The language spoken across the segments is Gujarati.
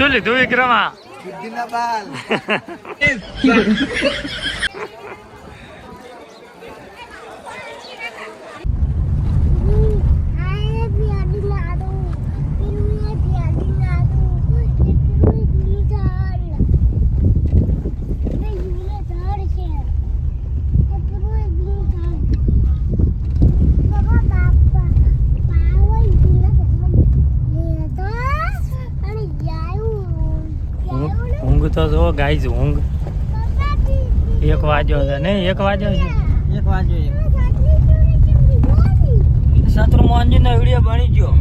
શું લીધું વિક્રમા? બુદ્ધિના બાલ. ઊંઘ તો જો ગાઈઝ, ઊંઘ 1 વાગ્યો છે ને? 1 વાગ્યો છે. 1 વાગ્યો. શત્રુ મોહનજી નો વિડીયો બની ગયો.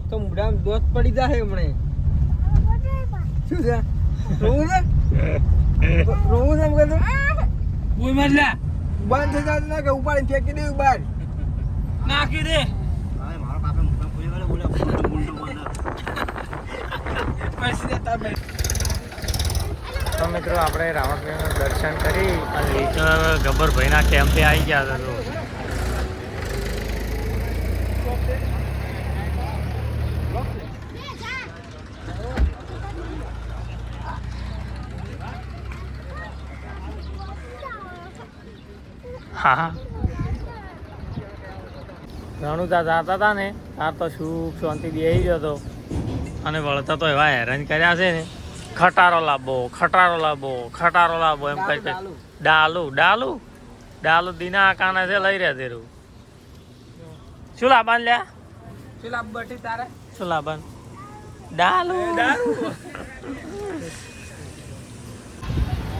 તો મુડામ દોસ્ત પડી જાય હમણે. શું છે? રોવું છે? રોવું છે એમ કે કોઈ મતલા બંધ થઈ જાય ના કે ઉપાડી ફેંકી દે બહાર નાખી દે. મારો બાપે મુડામ કોઈ વાળો બોલે તો મિત્રો આપણે રાવણપીરનું દર્શન કરી અને ગબ્બરભાઈના કેમ્પે આવી ગયા હતા. હા, રણુજા જતા હતા ને તાર તો સુખ શાંતિ બેસી ગયો હતો અને વળતા તો એવા હેરાન કર્યા છે ને. ખટારો લાવો, ખટારો લાવો, ખટારો લાવો એમ કઈ ડાલુ ડાલુ ડાલુ દીના કાને છે લઈ રહ્યા તેરું. શું લાબાન લ્યા? શું લાભ બટી તારે? શું લાબાન? ડાલુ.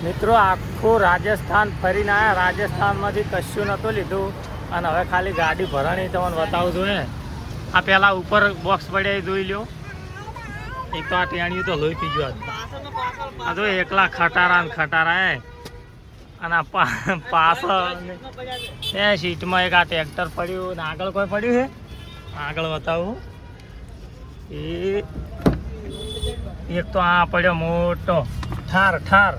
મિત્રો આખું રાજસ્થાન ફરીને આવ્યા. રાજસ્થાનમાંથી કશું નહોતું લીધું અને હવે ખાલી ગાડી ભરાણી તમને બતાવું છું ને. આ પેલા ઉપર બોક્સ પડ્યા જોઈ લ્યો. એક તો આ ટેણીયું તો લોહી પી ગયો. આ તો એકલા ખટારા ને ખટારા હે. અને પાછળ એ સીટમાં એક આ ટ્રેક્ટર પડ્યું ને આગળ કોઈ પડ્યું છે? આગળ બતાવું. એ એક તો આ પડ્યો મોટો ઠાર ઠાર.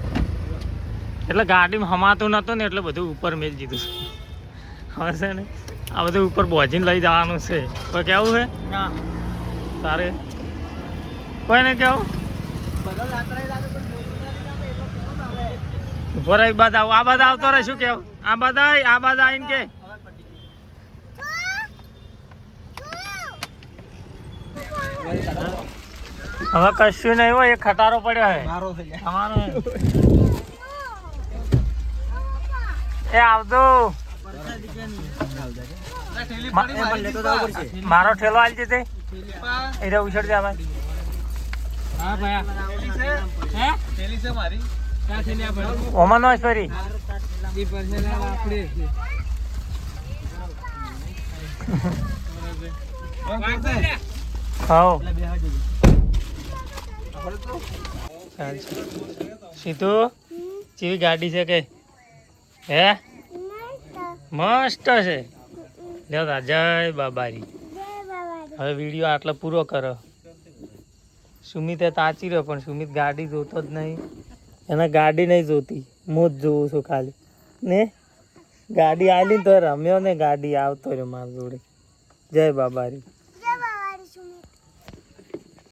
એટલે ગાડીમાં હમાતું નહોતું ને એટલે બધું ઉપર મેળ દીધું હવે છે ને. આ બધું ઉપર બોજીને લઈ જવાનું છે. કોઈ કેવું છે? ના તારે કોઈને કેવું? ઉભો રહી બાદ આવું. આ બધા આવતો રહે. શું કેવું? આ બધા આવીને કે હવે કશું નહીં હોય. એક ખટારો પડ્યો છે અમારો. એ આવતો મારો ઠેલો આવી જતે એ ઉછળ જા ભાઈ. હા ભાઈ ઓમાં નો ફરી સીધું ચીવી ગાડી છે કે હે? મસ્ત છે. લ્યો જય બાબારી. હવે વિડીયો આટલો પૂરો કરો. સુમિતે તાચી રહ્યો પણ સુમિત ગાડી જોતો જ નહીં. એને ગાડી નહીં જોતી, હું જ જોઉં છું ખાલી ને. ગાડી આલી તો રમ્યો ને ગાડી આવતો રહ્યો મારી જોડે. જય બાબારી.